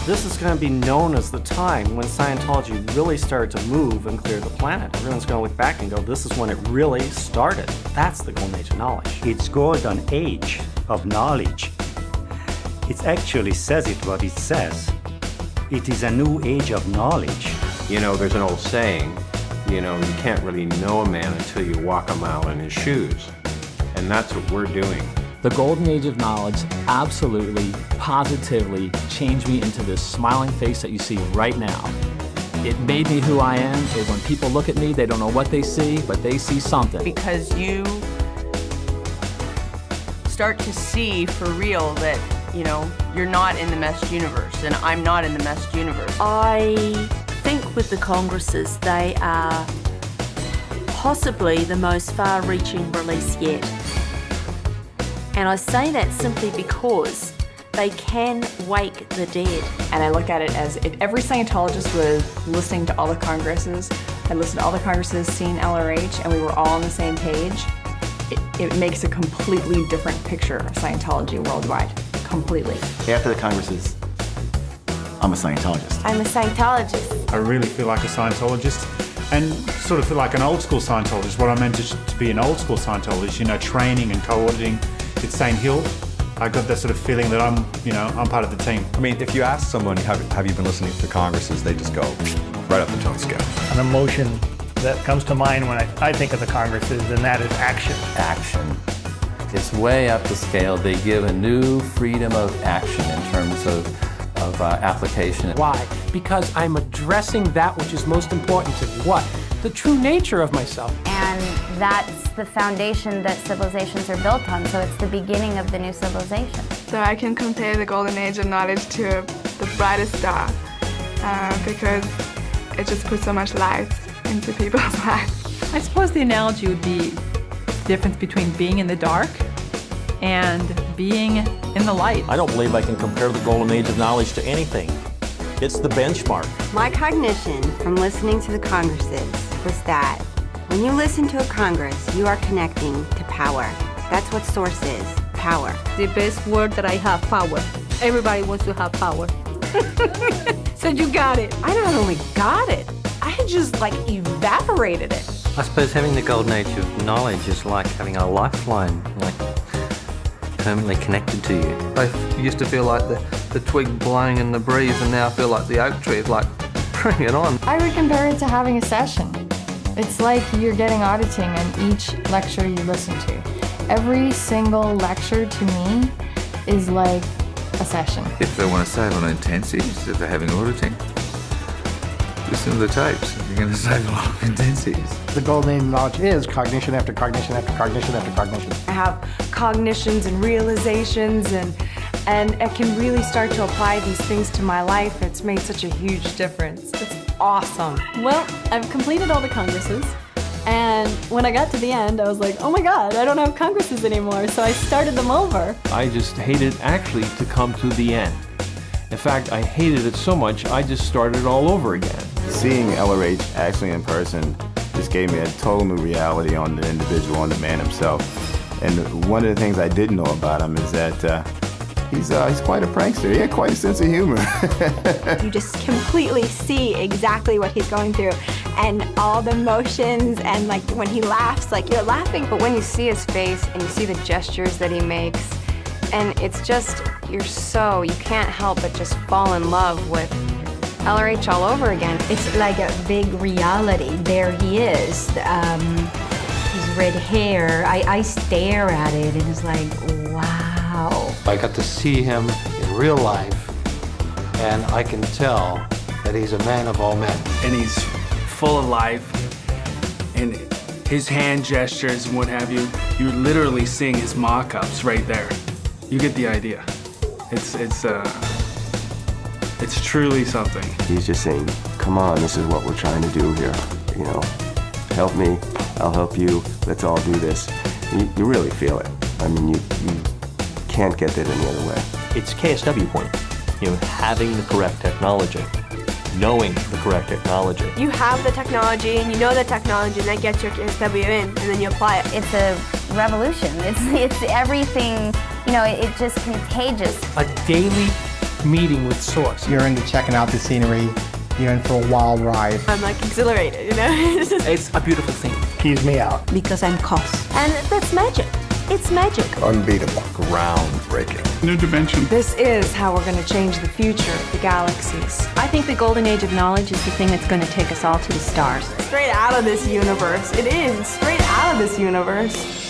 This is going to be known as the time when Scientology really started to move and clear the planet. Everyone's going to look back and go, this is when it really started. That's the golden age of knowledge. It's golden age of knowledge. It actually says it what it says. It is a new age of knowledge. You know, there's an old saying, you know, you can't really know a man until you walk a mile in his shoes. And that's what we're doing. The golden age of knowledge absolutely, positively changed me into this smiling face that you see right now. It made me who I am. When people look at me, they don't know what they see, but they see something. Because you start to see for real that, you know, you're not in the MEST universe, and I'm not in the MEST universe. I think with the congresses, they are possibly the most far-reaching release yet. And I say that simply because they can wake the dead. And I look at it as if every Scientologist was listening to all the congresses, had listened to all the congresses, seen LRH, and we were all on the same page, it makes a completely different picture of Scientology worldwide. Completely. After the congresses, I'm a Scientologist. I'm a Scientologist. I really feel like a Scientologist and sort of feel like an old school Scientologist. What I meant to be an old school Scientologist, you know, training and co-auditing at St. Hill. I got that sort of feeling that I'm part of the team. I mean, if you ask someone, have you been listening to the congresses, they just go right up the tone scale. An emotion that comes to mind when I think of the congresses, and that is action. Action. It's way up the scale. They give a new freedom of action in terms of application. Why? Because I'm addressing that which is most important to me. What? The true nature of myself. And that's the foundation that civilizations are built on, so it's the beginning of the new civilization. So I can compare the golden age of knowledge to the brightest star because it just puts so much light into people's lives. I suppose the analogy would be the difference between being in the dark and being in the light. I don't believe I can compare the golden age of knowledge to anything. It's the benchmark. My cognition from listening to the congresses was that when you listen to a congress, you are connecting to power. That's what source is, power. The best word that I have, power. Everybody wants to have power. So you got it. I not only got it, I just like evaporated it. I suppose having the golden age of knowledge is like having a lifeline, like permanently connected to you. I used to feel like the twig blowing in the breeze, and now I feel like the oak tree is like, bring it on. I would compare it to having a session. It's like you're getting auditing on each lecture you listen to. Every single lecture to me is like a session. If they want to save on intensives, if they're having auditing, listen to the tapes. You're going to save a lot of intensives. The golden age of knowledge is cognition after cognition after cognition after cognition. I have cognitions and realizations, and I can really start to apply these things to my life. It's made such a huge difference. It's awesome. Well, I've completed all the congresses, and when I got to the end, I was like, oh my God, I don't have congresses anymore, so I started them over. I just hated actually to come to the end. In fact, I hated it so much, I just started all over again. Seeing LRH actually in person just gave me a total new reality on the individual, on the man himself. And one of the things I didn't know about him is that he's quite a prankster. He had quite a sense of humor. You just completely see exactly what he's going through and all the motions, and like when he laughs, like you're laughing. But when you see his face and you see the gestures that he makes, and it's just, you can't help but just fall in love with LRH all over again. It's like a big reality. There he is. His red hair. I stare at it and it's like, wow. I got to see him in real life, and I can tell that he's a man of all men. And he's full of life, and his hand gestures and what have you, you're literally seeing his mock-ups right there. You get the idea. It's truly something. He's just saying, come on, this is what we're trying to do here. You know, help me, I'll help you, let's all do this. You really feel it. I mean, you can't get that any other way. It's KSW point. You know, having the correct technology, knowing the correct technology. You have the technology and you know the technology, and that gets your KSW in, and then you apply it. It's a revolution. It's everything, you know, it's just contagious. A daily meeting with Source. You're into checking out the scenery. You're in for a wild ride. I'm like exhilarated, you know? It's a beautiful thing. Keys me out. Because I'm cos. And that's magic. It's magic. Unbeatable. Groundbreaking. New dimension. This is how we're going to change the future of the galaxies. I think the golden age of knowledge is the thing that's going to take us all to the stars. Straight out of this universe. It is straight out of this universe.